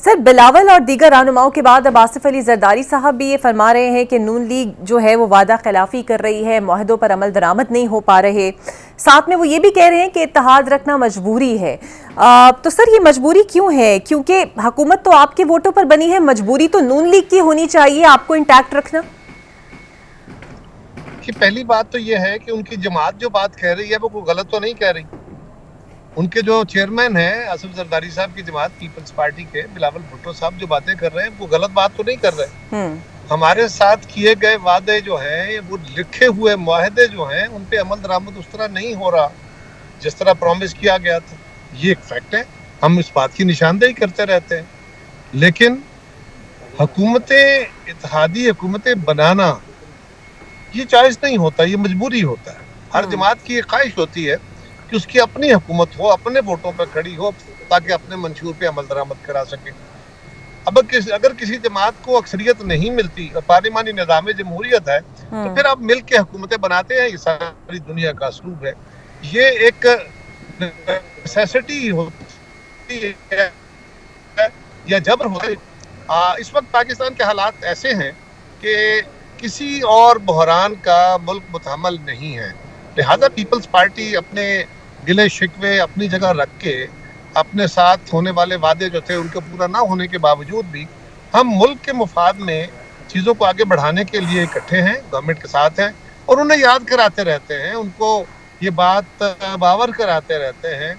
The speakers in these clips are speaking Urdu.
سر بلاول اور دیگر رہنماؤں کے بعد اب آصف علی زرداری صاحب بھی یہ فرما رہے ہیں کہ نون لیگ جو ہے وہ وعدہ خلافی کر رہی ہے، معاہدوں پر عمل درآمد نہیں ہو پا رہے، ساتھ میں وہ یہ بھی کہہ رہے ہیں کہ اتحاد رکھنا مجبوری ہے۔ تو سر یہ مجبوری کیوں ہے؟ کیونکہ حکومت تو آپ کے ووٹوں پر بنی ہے، مجبوری تو نون لیگ کی ہونی چاہیے آپ کو انٹیکٹ رکھنا۔ کہ پہلی بات تو یہ ہے کہ ان کی جماعت جو بات کہہ رہی ہے وہ کوئی غلط تو نہیں کہہ رہی۔ ان کے جو چیئرمین ہیں آصف زرداری صاحب کی جماعت پیپلز پارٹی کے بلاول بھٹو صاحب جو باتیں کر رہے ہیں وہ غلط بات تو نہیں کر رہے۔ ہمارے ساتھ کیے گئے وعدے جو ہیں، وہ لکھے ہوئے معاہدے جو ہیں، ان پہ عمل درآمد اس طرح نہیں ہو رہا جس طرح پرومس کیا گیا تھا۔ یہ ایک فیکٹ ہے، ہم اس بات کی نشاندہی کرتے رہتے ہیں، لیکن اتحادی حکومتیں بنانا یہ چوائس نہیں ہوتا، یہ مجبوری ہوتا ہے۔ ہر جماعت کی ایک خواہش ہوتی ہے کہ اس کی اپنی حکومت ہو، اپنے ووٹوں پر کھڑی ہو تاکہ اپنے منشور پہ عمل درآمد کرا سکے۔ اب اگر کسی جماعت کو اکثریت نہیں ملتی اور پارلیمانی نظام جمہوریت ہے تو پھر آپ مل کے حکومتیں بناتے ہیں۔ یہ ساری دنیا کا اسلوب ہے، یہ ایک نیسیسٹی ہوتی ہے یا جبر ہوتا ہے۔ اس وقت پاکستان کے حالات ایسے ہیں کہ کسی اور بحران کا ملک متحمل نہیں ہے، لہذا پیپلز پارٹی اپنے گلے شکوے اپنی جگہ رکھ کے اپنے ساتھ ہونے والے وعدے جو تھے ان کے پورا نہ ہونے کے باوجود بھی ہم ملک کے مفاد میں چیزوں کو آگے بڑھانے کے لیے اکٹھے ہیں، گورنمنٹ کے ساتھ ہیں اور انہیں یاد کراتے رہتے ہیں، ان کو یہ بات باور کراتے رہتے ہیں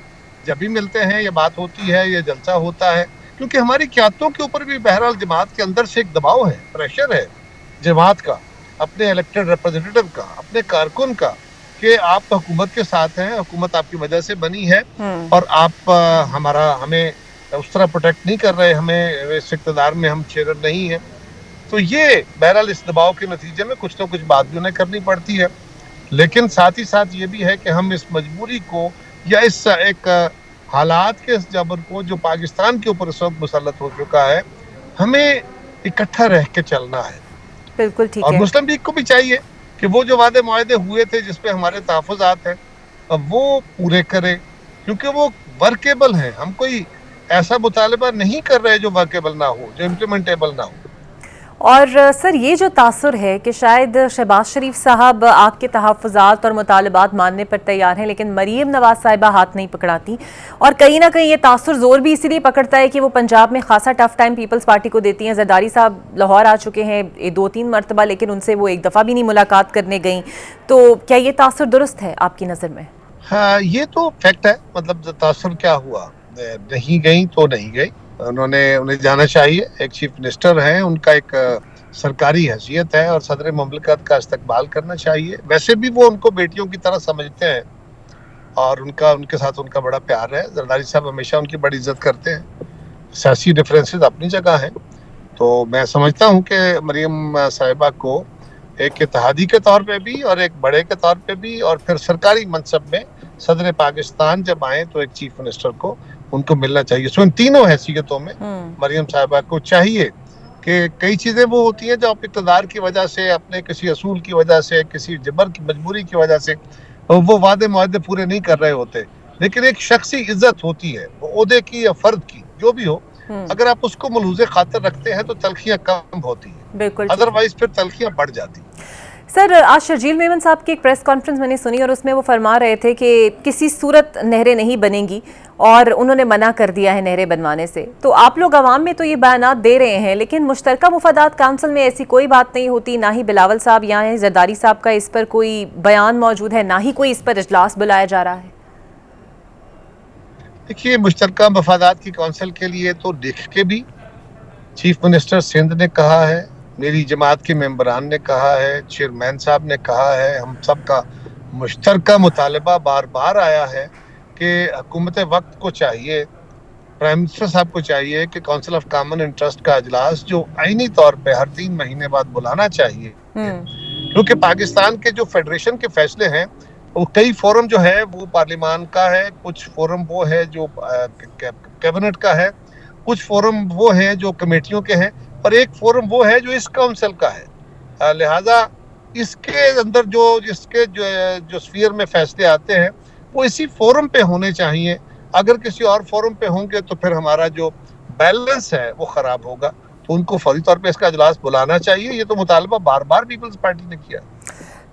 جب بھی ملتے ہیں، یہ بات ہوتی ہے، یہ جلسہ ہوتا ہے، کیونکہ ہماری قیادتوں کے اوپر بھی بہرحال جماعت کے اندر سے ایک دباؤ ہے، پریشر ہے جماعت کا، اپنے الیکٹڈ ریپرزینٹیٹو کا، اپنے کارکن کا، کہ آپ حکومت کے ساتھ ہیں، حکومت آپ کی وجہ سے بنی ہے اور آپ ہمیں اس طرح پروٹیکٹ نہیں کر رہے، ہمیں اس اقتدار میں ہم شیئر نہیں ہیں۔ تو یہ بہرحال اس دباؤ کے نتیجے میں کچھ نہ کچھ بات بھی انہیں کرنی پڑتی ہے، لیکن ساتھ ہی ساتھ یہ بھی ہے کہ ہم اس مجبوری کو یا اس ایک حالات کے اس جبر کو جو پاکستان کے اوپر اس وقت مسلط ہو چکا ہے، ہمیں اکٹھا رہ کے چلنا ہے۔ بالکل ٹھیک اور ہے۔ مسلم لیگ کو بھی چاہیے کہ وہ جو وعدے معاہدے ہوئے تھے جس پہ ہمارے تحفظات ہیں وہ پورے کرے، کیونکہ وہ ورکیبل ہیں۔ ہم کوئی ایسا مطالبہ نہیں کر رہے جو ورکیبل نہ ہو، جو امپلیمنٹیبل نہ ہو۔ اور سر یہ جو تاثر ہے کہ شاید شہباز شریف صاحب آپ کے تحفظات اور مطالبات ماننے پر تیار ہیں لیکن مریم نواز صاحبہ ہاتھ نہیں پکڑاتی، اور کہیں نہ کہیں یہ تاثر زور بھی اسی لیے پکڑتا ہے کہ وہ پنجاب میں خاصا ٹف ٹائم پیپلز پارٹی کو دیتی ہیں۔ زرداری صاحب لاہور آ چکے ہیں 2-3 مرتبہ، لیکن ان سے وہ ایک دفعہ بھی نہیں ملاقات کرنے گئیں، تو کیا یہ تاثر درست ہے آپ کی نظر میں؟ ہاں، یہ تو فیکٹ ہے، مطلب تاثر کیا ہوا، نہیں گئی تو نہیں گئی، انہیں جانا چاہیے، ایک چیف منسٹر ہیں، ان کا ایک سرکاری حیثیت ہے اور صدر مملکت کا استقبال کرنا چاہیے۔ ویسے بھی وہ ان کو بیٹیوں کی طرح سمجھتے ہیں اور ان کے ساتھ ان کا بڑا پیار ہے۔ زرداری صاحب ہمیشہ ان کی بڑی عزت کرتے ہیں، سیاسی ڈفرینسز اپنی جگہ ہیں، تو میں سمجھتا ہوں کہ مریم صاحبہ کو ایک اتحادی کے طور پہ بھی اور ایک بڑے کے طور پہ بھی اور پھر سرکاری منصب میں صدر پاکستان جب آئیں تو ایک چیف منسٹر کو ان کو ملنا چاہیے۔ سو ان تینوں حیثیتوں میں مریم صاحبہ کو چاہیے کہ کئی چیزیں وہ ہوتی ہیں جو آپ اقتدار کی وجہ سے، اپنے کسی اصول کی وجہ سے، کسی جبر کی مجبوری کی وجہ سے وہ وعدے معاہدے پورے نہیں کر رہے ہوتے، لیکن ایک شخصی عزت ہوتی ہے، وہ عہدے کی یا فرد کی جو بھی ہو، اگر آپ اس کو ملحوظ خاطر رکھتے ہیں تو تلخیاں کم ہوتی ہیں، بالکل ادروائز پھر تلخیاں بڑھ جاتی ہیں۔ سر آج شرجیل میمن صاحب کی ایک پریس کانفرنس میں نے سنی اور اس میں وہ فرما رہے تھے کہ کسی صورت نہریں نہیں بنیں گی اور انہوں نے منع کر دیا ہے نہریں بنوانے سے۔ تو آپ لوگ عوام میں تو یہ بیانات دے رہے ہیں لیکن مشترکہ مفادات کونسل میں ایسی کوئی بات نہیں ہوتی، نہ ہی بلاول صاحب یا زرداری صاحب کا اس پر کوئی بیان موجود ہے، نہ ہی کوئی اس پر اجلاس بلایا جا رہا ہے۔ دیکھیے، مشترکہ مفادات کی کونسل کے لیے تو لکھ کے بھی چیف منسٹر سندھ نے کہا ہے، میری جماعت کے ممبران نے کہا ہے، چیئرمین صاحب نے کہا ہے، ہم سب کا مشترکہ مطالبہ بار بار آیا ہے کہ حکومت وقت کو چاہیے، پرائم منسٹر صاحب کو چاہیے کہ کونسل آف کامن انٹرسٹ کا اجلاس جو آئینی طور پہ ہر 3 مہینے بعد بلانا چاہیے، کیونکہ پاکستان کے جو فیڈریشن کے فیصلے ہیں وہ کئی فورم جو ہے وہ پارلیمان کا ہے، کچھ فورم وہ ہے جو کیبنٹ کا ہے، کچھ فورم وہ ہیں جو کمیٹیوں کے ہیں اور ایک فورم وہ ہے جو اس کونسل کا ہے۔ لہٰذا اس کے اندر جو سفیر میں فیصلے آتے ہیں وہ اسی فورم پہ ہونے چاہیے۔ اگر کسی اور فورم پہ ہوں گے تو پھر ہمارا جو بیلنس ہے وہ خراب ہوگا. تو ان کو فوری طور پہ اس کا اجلاس بلانا چاہیے. یہ تو مطالبہ بار بار پیپلز پارٹی نے کیا.